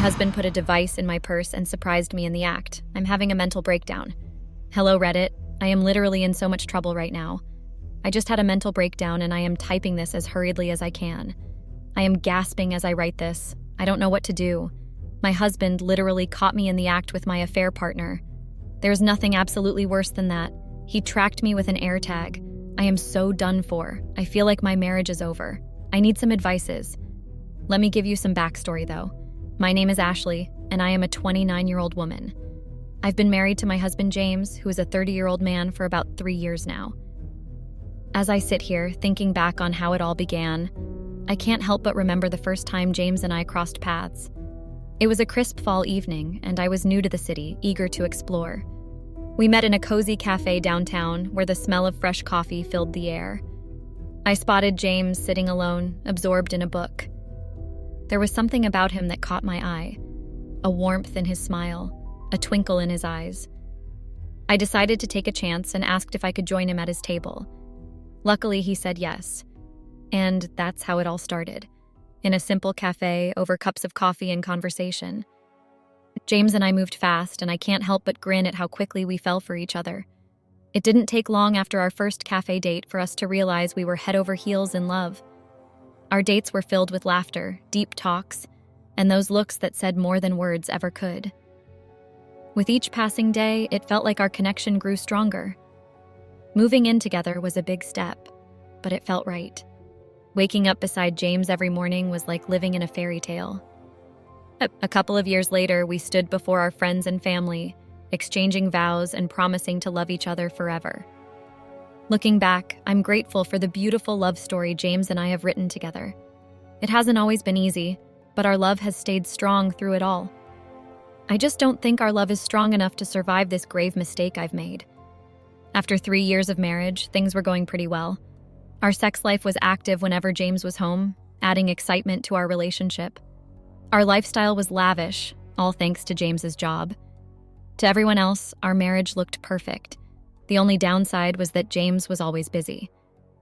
husband put a device in my purse and surprised me in the act. I'm having a mental breakdown. Hello, Reddit. I am literally in so much trouble right now. I just had a mental breakdown and I am typing this as hurriedly as I can. I am gasping as I write this. I don't know what to do. My husband literally caught me in the act with my affair partner. There's nothing absolutely worse than that. He tracked me with an AirTag. I am so done for. I feel like my marriage is over. I need some advices. Let me give you some backstory though. My name is Ashley, and I am a 29-year-old woman. I've been married to my husband James, who is a 30-year-old man, for about 3 years now. As I sit here, thinking back on how it all began, I can't help but remember the first time James and I crossed paths. It was a crisp fall evening, and I was new to the city, eager to explore. We met in a cozy cafe downtown where the smell of fresh coffee filled the air. I spotted James sitting alone, absorbed in a book. There was something about him that caught my eye, a warmth in his smile, a twinkle in his eyes. I decided to take a chance and asked if I could join him at his table. Luckily, he said yes. And that's how it all started, in a simple cafe over cups of coffee and conversation. James and I moved fast, and I can't help but grin at how quickly we fell for each other. It didn't take long after our first cafe date for us to realize we were head over heels in love. Our dates were filled with laughter, deep talks, and those looks that said more than words ever could. With each passing day, it felt like our connection grew stronger. Moving in together was a big step, but it felt right. Waking up beside James every morning was like living in a fairy tale. A couple of years later, we stood before our friends and family, exchanging vows and promising to love each other forever. Looking back, I'm grateful for the beautiful love story James and I have written together. It hasn't always been easy, but our love has stayed strong through it all. I just don't think our love is strong enough to survive this grave mistake I've made. After 3 years of marriage, things were going pretty well. Our sex life was active whenever James was home, adding excitement to our relationship. Our lifestyle was lavish, all thanks to James's job. To everyone else, our marriage looked perfect. The only downside was that James was always busy.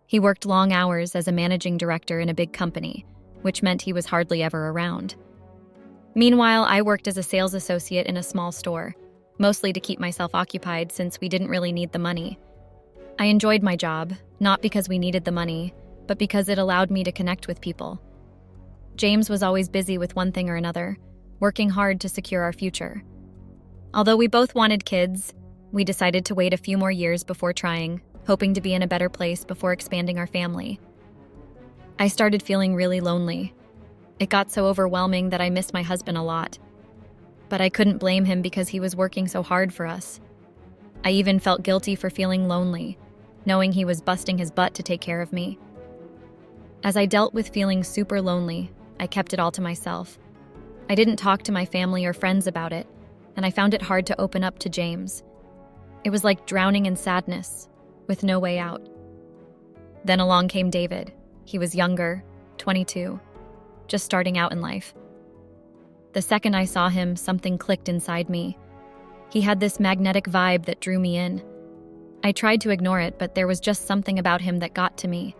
He worked long hours as a managing director in a big company, which meant he was hardly ever around. Meanwhile, I worked as a sales associate in a small store, mostly to keep myself occupied since we didn't really need the money. I enjoyed my job, not because we needed the money, but because it allowed me to connect with people. James was always busy with one thing or another, working hard to secure our future. Although we both wanted kids, we decided to wait a few more years before trying, hoping to be in a better place before expanding our family. I started feeling really lonely. It got so overwhelming that I missed my husband a lot. But I couldn't blame him because he was working so hard for us. I even felt guilty for feeling lonely, knowing he was busting his butt to take care of me. As I dealt with feeling super lonely, I kept it all to myself. I didn't talk to my family or friends about it, and I found it hard to open up to James. It was like drowning in sadness, with no way out. Then along came David. He was younger, 22, just starting out in life. The second I saw him, something clicked inside me. He had this magnetic vibe that drew me in. I tried to ignore it, but there was just something about him that got to me.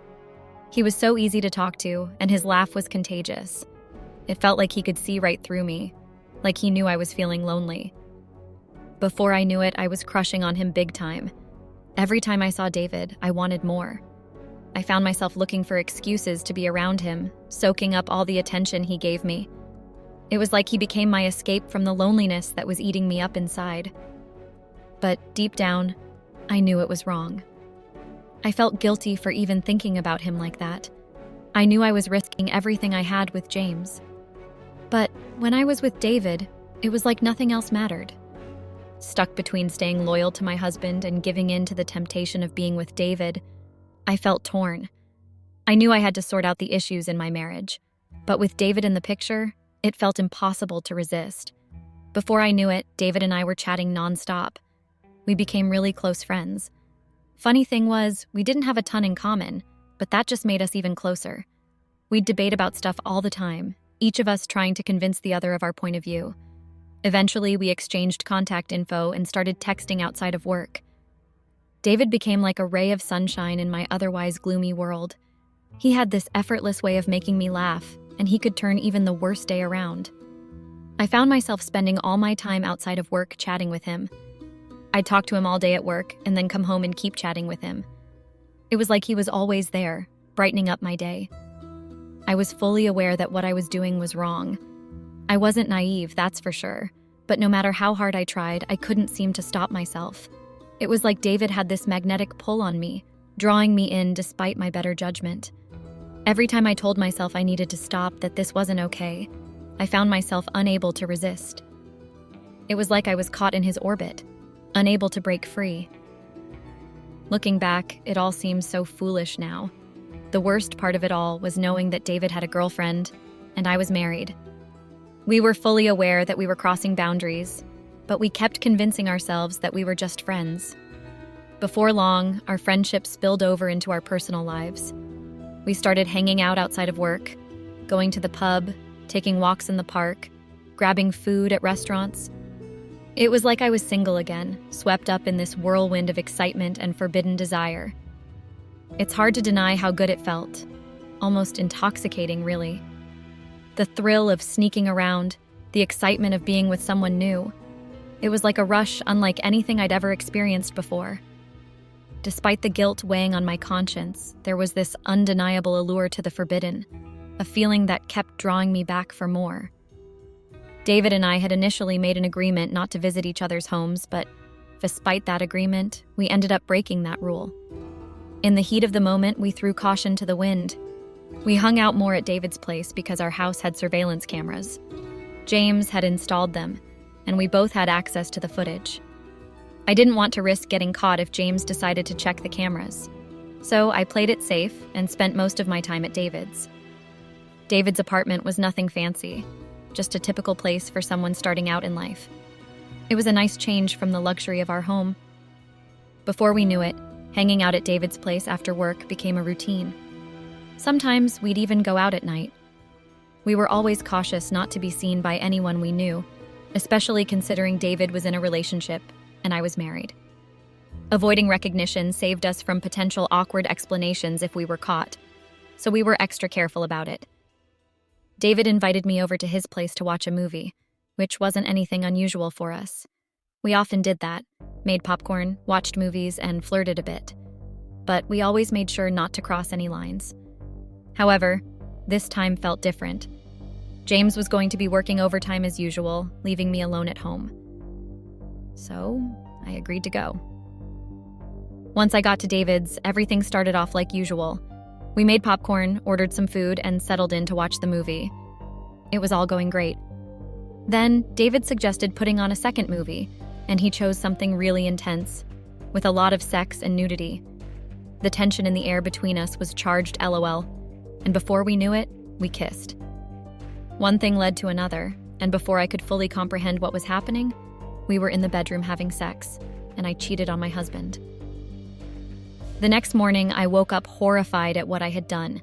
He was so easy to talk to, and his laugh was contagious. It felt like he could see right through me, like he knew I was feeling lonely. Before I knew it, I was crushing on him big time. Every time I saw David, I wanted more. I found myself looking for excuses to be around him, soaking up all the attention he gave me. It was like he became my escape from the loneliness that was eating me up inside. But deep down, I knew it was wrong. I felt guilty for even thinking about him like that. I knew I was risking everything I had with James. But when I was with David, it was like nothing else mattered. Stuck between staying loyal to my husband and giving in to the temptation of being with David, I felt torn. I knew I had to sort out the issues in my marriage, but with David in the picture, it felt impossible to resist. Before I knew it, David and I were chatting nonstop. We became really close friends. Funny thing was, we didn't have a ton in common, but that just made us even closer. We'd debate about stuff all the time, each of us trying to convince the other of our point of view. Eventually, we exchanged contact info and started texting outside of work. David became like a ray of sunshine in my otherwise gloomy world. He had this effortless way of making me laugh, and he could turn even the worst day around. I found myself spending all my time outside of work chatting with him. I'd talk to him all day at work and then come home and keep chatting with him. It was like he was always there, brightening up my day. I was fully aware that what I was doing was wrong. I wasn't naive, that's for sure, but no matter how hard I tried, I couldn't seem to stop myself. It was like David had this magnetic pull on me, drawing me in despite my better judgment. Every time I told myself I needed to stop, that this wasn't okay, I found myself unable to resist. It was like I was caught in his orbit, unable to break free. Looking back, it all seems so foolish now. The worst part of it all was knowing that David had a girlfriend and I was married. We were fully aware that we were crossing boundaries, but we kept convincing ourselves that we were just friends. Before long, our friendship spilled over into our personal lives. We started hanging out outside of work, going to the pub, taking walks in the park, grabbing food at restaurants. It was like I was single again, swept up in this whirlwind of excitement and forbidden desire. It's hard to deny how good it felt. Almost intoxicating, really. The thrill of sneaking around, the excitement of being with someone new. It was like a rush unlike anything I'd ever experienced before. Despite the guilt weighing on my conscience, there was this undeniable allure to the forbidden, a feeling that kept drawing me back for more. David and I had initially made an agreement not to visit each other's homes, but despite that agreement, we ended up breaking that rule. In the heat of the moment, we threw caution to the wind. We hung out more at David's place because our house had surveillance cameras. James had installed them, and we both had access to the footage. I didn't want to risk getting caught if James decided to check the cameras, so I played it safe and spent most of my time at David's. David's apartment was nothing fancy, just a typical place for someone starting out in life. It was a nice change from the luxury of our home. Before we knew it, hanging out at David's place after work became a routine. Sometimes we'd even go out at night. We were always cautious not to be seen by anyone we knew, especially considering David was in a relationship and I was married. Avoiding recognition saved us from potential awkward explanations if we were caught, so we were extra careful about it. David invited me over to his place to watch a movie, which wasn't anything unusual for us. We often did that, made popcorn, watched movies, and flirted a bit. But we always made sure not to cross any lines. However, this time felt different. James was going to be working overtime as usual, leaving me alone at home. So, I agreed to go. Once I got to David's, everything started off like usual. We made popcorn, ordered some food, and settled in to watch the movie. It was all going great. Then, David suggested putting on a second movie, and he chose something really intense, with a lot of sex and nudity. The tension in the air between us was charged LOL, and before we knew it, we kissed. One thing led to another, and before I could fully comprehend what was happening, we were in the bedroom having sex, and I cheated on my husband. The next morning, I woke up horrified at what I had done.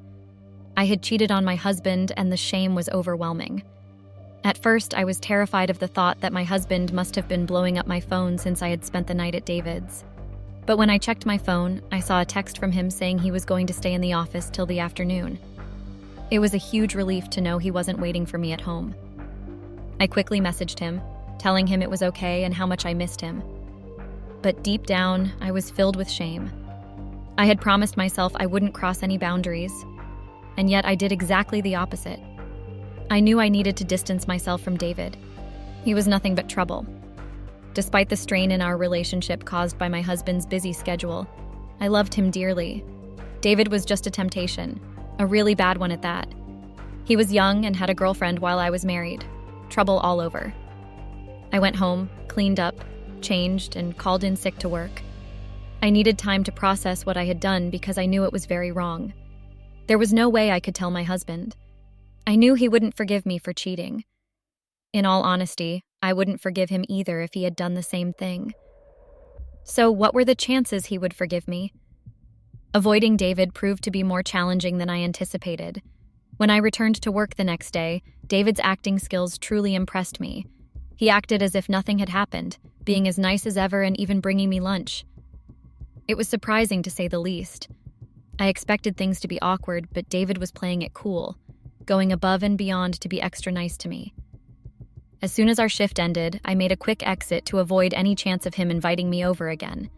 I had cheated on my husband, and the shame was overwhelming. At first, I was terrified of the thought that my husband must have been blowing up my phone since I had spent the night at David's. But when I checked my phone, I saw a text from him saying he was going to stay in the office till the afternoon. It was a huge relief to know he wasn't waiting for me at home. I quickly messaged him, telling him it was okay and how much I missed him. But deep down, I was filled with shame. I had promised myself I wouldn't cross any boundaries, and yet I did exactly the opposite. I knew I needed to distance myself from David. He was nothing but trouble. Despite the strain in our relationship caused by my husband's busy schedule, I loved him dearly. David was just a temptation, a really bad one at that. He was young and had a girlfriend while I was married. Trouble all over. I went home, cleaned up, changed, and called in sick to work. I needed time to process what I had done because I knew it was very wrong. There was no way I could tell my husband. I knew he wouldn't forgive me for cheating. In all honesty, I wouldn't forgive him either if he had done the same thing. So what were the chances he would forgive me? Avoiding David proved to be more challenging than I anticipated. When I returned to work the next day, David's acting skills truly impressed me. He acted as if nothing had happened, being as nice as ever and even bringing me lunch. It was surprising to say the least. I expected things to be awkward, but David was playing it cool, going above and beyond to be extra nice to me. As soon as our shift ended, I made a quick exit to avoid any chance of him inviting me over again.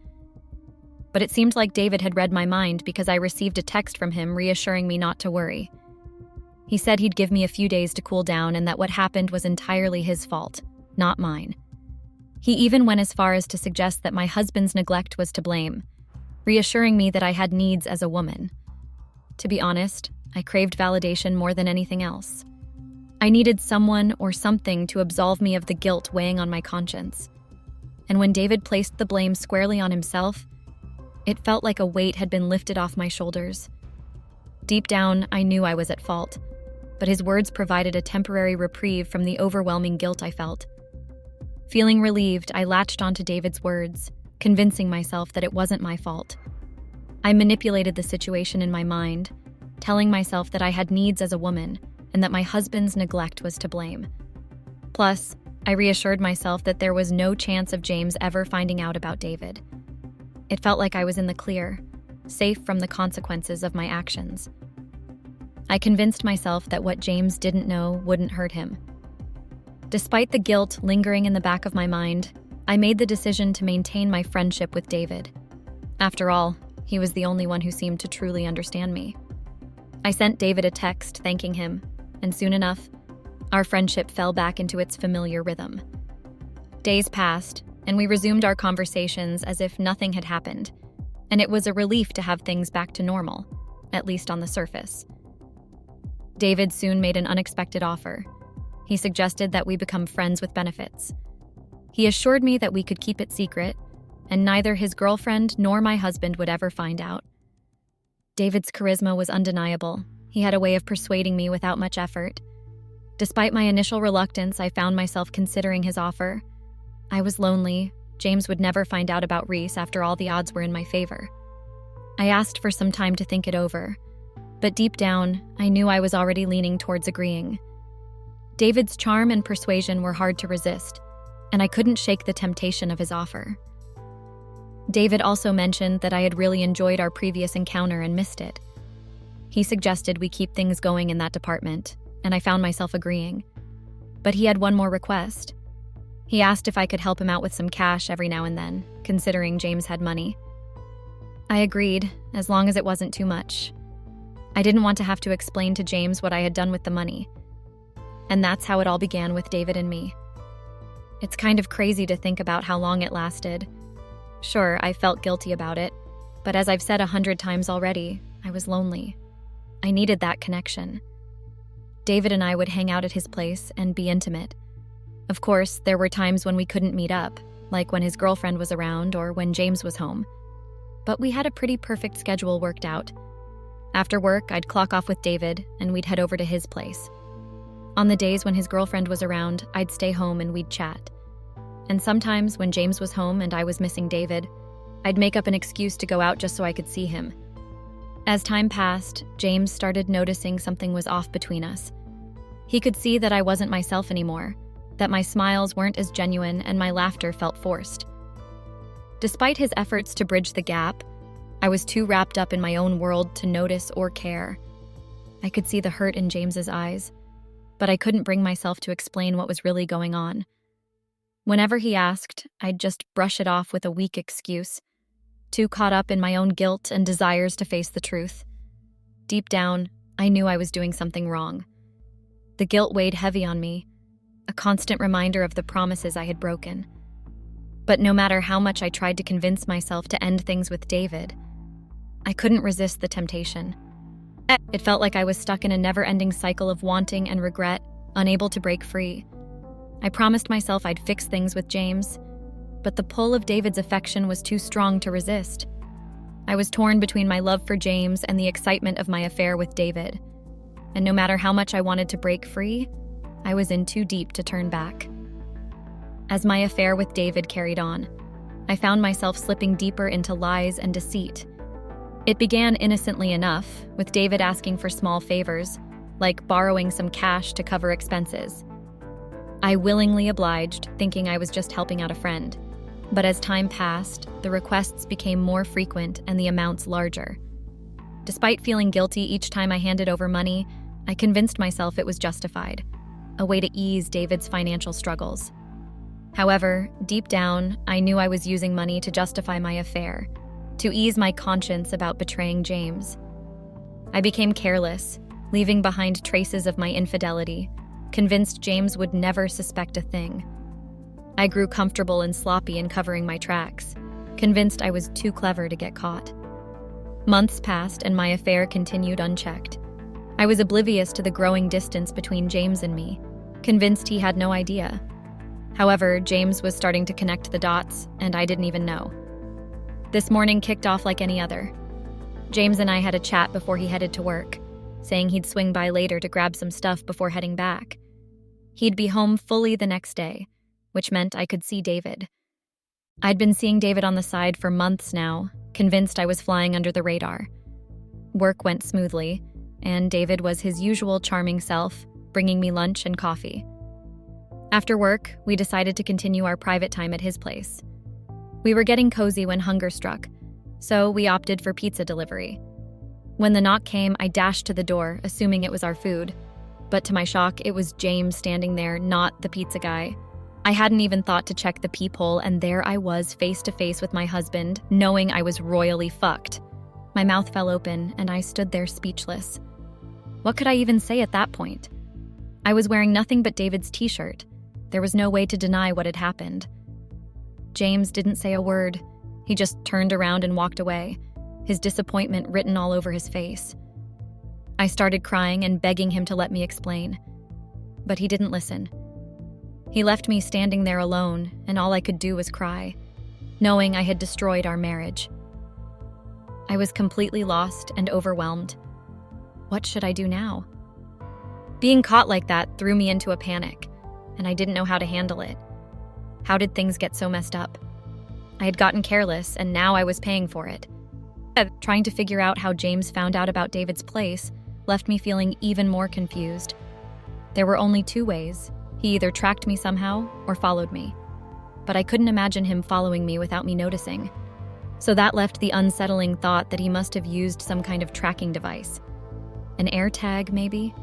But it seemed like David had read my mind because I received a text from him reassuring me not to worry. He said he'd give me a few days to cool down and that what happened was entirely his fault, not mine. He even went as far as to suggest that my husband's neglect was to blame, reassuring me that I had needs as a woman. To be honest, I craved validation more than anything else. I needed someone or something to absolve me of the guilt weighing on my conscience. And when David placed the blame squarely on himself, it felt like a weight had been lifted off my shoulders. Deep down, I knew I was at fault, but his words provided a temporary reprieve from the overwhelming guilt I felt. Feeling relieved, I latched onto David's words, convincing myself that it wasn't my fault. I manipulated the situation in my mind, telling myself that I had needs as a woman and that my husband's neglect was to blame. Plus, I reassured myself that there was no chance of James ever finding out about David. It felt like I was in the clear, safe from the consequences of my actions. I convinced myself that what James didn't know wouldn't hurt him. Despite the guilt lingering in the back of my mind, I made the decision to maintain my friendship with David. After all, he was the only one who seemed to truly understand me. I sent David a text thanking him, and soon enough, our friendship fell back into its familiar rhythm. Days passed, and we resumed our conversations as if nothing had happened, and it was a relief to have things back to normal, at least on the surface. David soon made an unexpected offer. He suggested that we become friends with benefits. He assured me that we could keep it secret, and neither his girlfriend nor my husband would ever find out. David's charisma was undeniable. He had a way of persuading me without much effort. Despite my initial reluctance, I found myself considering his offer. I was lonely. James would never find out about Reese after all the odds were in my favor. I asked for some time to think it over, but deep down, I knew I was already leaning towards agreeing. David's charm and persuasion were hard to resist, and I couldn't shake the temptation of his offer. David also mentioned that I had really enjoyed our previous encounter and missed it. He suggested we keep things going in that department, and I found myself agreeing. But he had one more request. He asked if I could help him out with some cash every now and then, considering James had money. I agreed, as long as it wasn't too much. I didn't want to have to explain to James what I had done with the money. And that's how it all began with David and me. It's kind of crazy to think about how long it lasted. Sure, I felt guilty about it, but as I've said 100 times already, I was lonely. I needed that connection. David and I would hang out at his place and be intimate. Of course, there were times when we couldn't meet up, like when his girlfriend was around or when James was home. But we had a pretty perfect schedule worked out. After work, I'd clock off with David, and we'd head over to his place. On the days when his girlfriend was around, I'd stay home and we'd chat. And sometimes, when James was home and I was missing David, I'd make up an excuse to go out just so I could see him. As time passed, James started noticing something was off between us. He could see that I wasn't myself anymore, that my smiles weren't as genuine and my laughter felt forced. Despite his efforts to bridge the gap, I was too wrapped up in my own world to notice or care. I could see the hurt in James's eyes, but I couldn't bring myself to explain what was really going on. Whenever he asked, I'd just brush it off with a weak excuse, too caught up in my own guilt and desires to face the truth. Deep down, I knew I was doing something wrong. The guilt weighed heavy on me, a constant reminder of the promises I had broken. But no matter how much I tried to convince myself to end things with David, I couldn't resist the temptation. It felt like I was stuck in a never-ending cycle of wanting and regret, unable to break free. I promised myself I'd fix things with James, but the pull of David's affection was too strong to resist. I was torn between my love for James and the excitement of my affair with David. And no matter how much I wanted to break free, I was in too deep to turn back. As my affair with David carried on, I found myself slipping deeper into lies and deceit. It began innocently enough, with David asking for small favors, like borrowing some cash to cover expenses. I willingly obliged, thinking I was just helping out a friend. But as time passed, the requests became more frequent and the amounts larger. Despite feeling guilty each time I handed over money, I convinced myself it was justified. a way to ease David's financial struggles. However, deep down, I knew I was using money to justify my affair, to ease my conscience about betraying James. I became careless, leaving behind traces of my infidelity, convinced James would never suspect a thing. I grew comfortable and sloppy in covering my tracks, convinced I was too clever to get caught. Months passed and my affair continued unchecked. I was oblivious to the growing distance between James and me, convinced he had no idea. However, James was starting to connect the dots, and I didn't even know. This morning kicked off like any other. James and I had a chat before he headed to work, saying he'd swing by later to grab some stuff before heading back. He'd be home fully the next day, which meant I could see David. I'd been seeing David on the side for months now, convinced I was flying under the radar. Work went smoothly, and David was his usual charming self, bringing me lunch and coffee. After work, we decided to continue our private time at his place. We were getting cozy when hunger struck, so we opted for pizza delivery. When the knock came, I dashed to the door, assuming it was our food. But to my shock, it was James standing there, not the pizza guy. I hadn't even thought to check the peephole, and there I was, face to face with my husband, knowing I was royally fucked. My mouth fell open, and I stood there speechless. What could I even say at that point? I was wearing nothing but David's t-shirt. There was no way to deny what had happened. James didn't say a word. He just turned around and walked away, his disappointment written all over his face. I started crying and begging him to let me explain. But he didn't listen. He left me standing there alone, and all I could do was cry, knowing I had destroyed our marriage. I was completely lost and overwhelmed. What should I do now? Being caught like that threw me into a panic, and I didn't know how to handle it. How did things get so messed up? I had gotten careless, and now I was paying for it. Trying to figure out how James found out about David's place left me feeling even more confused. There were only two ways. He either tracked me somehow or followed me. But I couldn't imagine him following me without me noticing. So that left the unsettling thought that he must have used some kind of tracking device. An AirTag, maybe?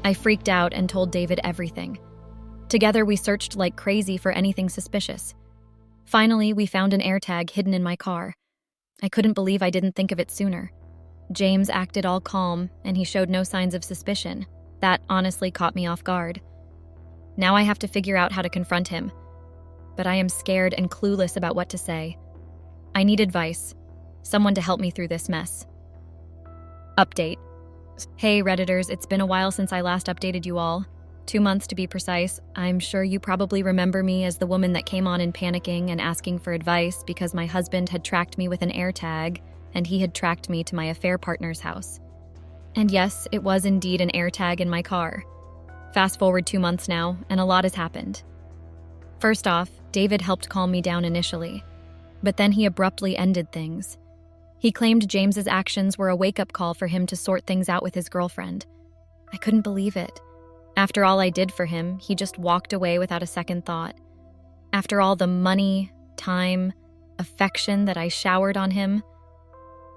I freaked out and told David everything. Together, we searched like crazy for anything suspicious. Finally, we found an AirTag hidden in my car. I couldn't believe I didn't think of it sooner. James acted all calm, and he showed no signs of suspicion. That honestly caught me off guard. Now I have to figure out how to confront him. But I am scared and clueless about what to say. I need advice. Someone to help me through this mess. Update. Hey, Redditors, it's been a while since I last updated you all. 2 months to be precise. I'm sure you probably remember me as the woman that came on in panicking and asking for advice because my husband had tracked me with an AirTag, and he had tracked me to my affair partner's house. And yes, it was indeed an AirTag in my car. Fast forward 2 months now, and a lot has happened. First off, David helped calm me down initially, but then he abruptly ended things. He claimed James's actions were a wake-up call for him to sort things out with his girlfriend. I couldn't believe it. After all I did for him, he just walked away without a second thought. After all the money, time, affection that I showered on him.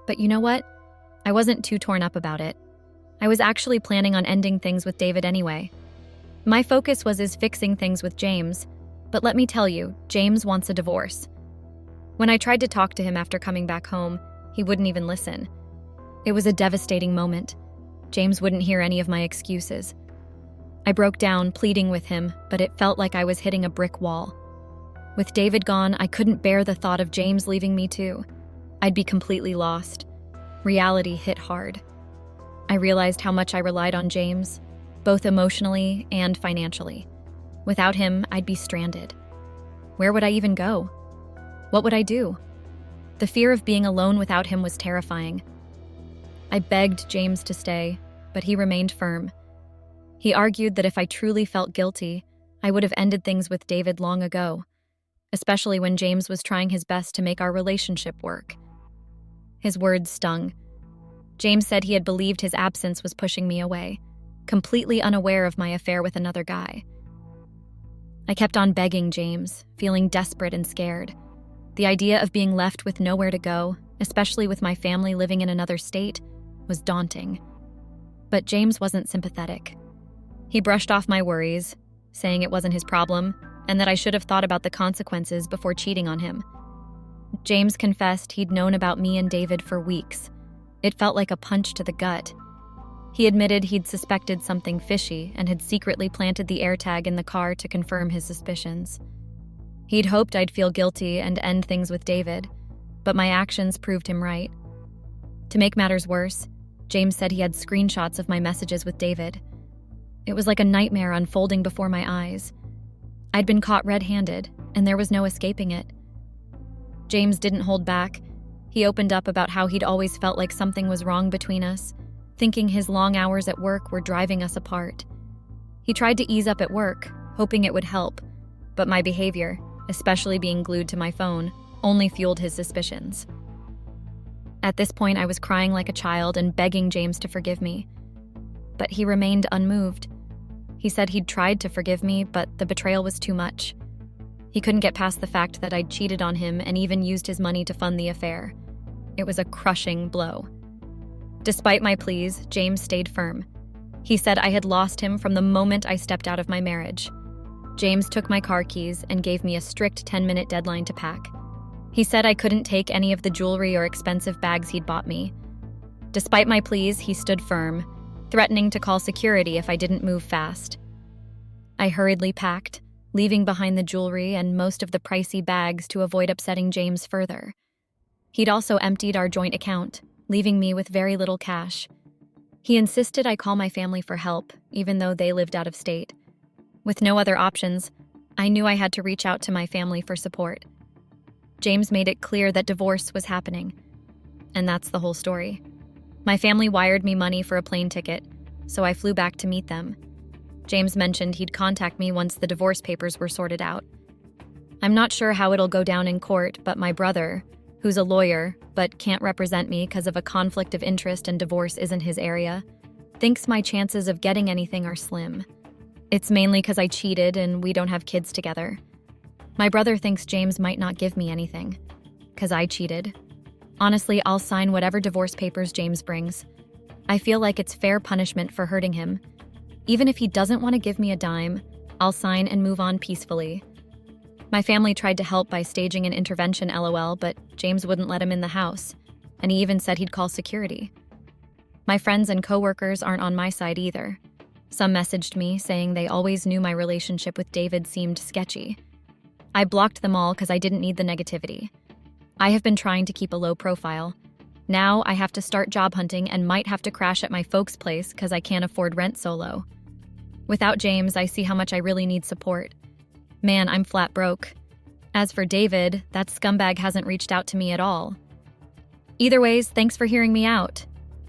But you know what? I wasn't too torn up about it. I was actually planning on ending things with David anyway. My focus was fixing things with James, but let me tell you, James wants a divorce. When I tried to talk to him after coming back home, he wouldn't even listen. It was a devastating moment. James wouldn't hear any of my excuses. I broke down, pleading with him, but it felt like I was hitting a brick wall. With David gone, I couldn't bear the thought of James leaving me too. I'd be completely lost. Reality hit hard. I realized how much I relied on James, both emotionally and financially. Without him, I'd be stranded. Where would I even go? What would I do? The fear of being alone without him was terrifying. I begged James to stay, but he remained firm. He argued that if I truly felt guilty, I would have ended things with David long ago, especially when James was trying his best to make our relationship work. His words stung. James said he had believed his absence was pushing me away, completely unaware of my affair with another guy. I kept on begging James, feeling desperate and scared. The idea of being left with nowhere to go, especially with my family living in another state, was daunting. But James wasn't sympathetic. He brushed off my worries, saying it wasn't his problem and that I should have thought about the consequences before cheating on him. James confessed he'd known about me and David for weeks. It felt like a punch to the gut. He admitted he'd suspected something fishy and had secretly planted the AirTag in the car to confirm his suspicions. He'd hoped I'd feel guilty and end things with David, but my actions proved him right. To make matters worse, James said he had screenshots of my messages with David. It was like a nightmare unfolding before my eyes. I'd been caught red-handed, and there was no escaping it. James didn't hold back. He opened up about how he'd always felt like something was wrong between us, thinking his long hours at work were driving us apart. He tried to ease up at work, hoping it would help, but my behavior, especially being glued to my phone, only fueled his suspicions. At this point, I was crying like a child and begging James to forgive me. But he remained unmoved. He said he'd tried to forgive me, but the betrayal was too much. He couldn't get past the fact that I'd cheated on him and even used his money to fund the affair. It was a crushing blow. Despite my pleas, James stayed firm. He said I had lost him from the moment I stepped out of my marriage. James took my car keys and gave me a strict 10-minute deadline to pack. He said I couldn't take any of the jewelry or expensive bags he'd bought me. Despite my pleas, he stood firm, threatening to call security if I didn't move fast. I hurriedly packed, leaving behind the jewelry and most of the pricey bags to avoid upsetting James further. He'd also emptied our joint account, leaving me with very little cash. He insisted I call my family for help, even though they lived out of state. With no other options, I knew I had to reach out to my family for support. James made it clear that divorce was happening. And that's the whole story. My family wired me money for a plane ticket, so I flew back to meet them. James mentioned he'd contact me once the divorce papers were sorted out. I'm not sure how it'll go down in court, but my brother, who's a lawyer but can't represent me because of a conflict of interest and divorce isn't his area, thinks my chances of getting anything are slim. It's mainly because I cheated and we don't have kids together. My brother thinks James might not give me anything, because I cheated. Honestly, I'll sign whatever divorce papers James brings. I feel like it's fair punishment for hurting him. Even if he doesn't want to give me a dime, I'll sign and move on peacefully. My family tried to help by staging an intervention LOL, but James wouldn't let him in the house, and he even said he'd call security. My friends and coworkers aren't on my side either. Some messaged me saying they always knew my relationship with David seemed sketchy. I blocked them all because I didn't need the negativity. I have been trying to keep a low profile. Now I have to start job hunting and might have to crash at my folks' place because I can't afford rent so low. Without James, I see how much I really need support. Man, I'm flat broke. As for David, that scumbag hasn't reached out to me at all. Either ways, thanks for hearing me out.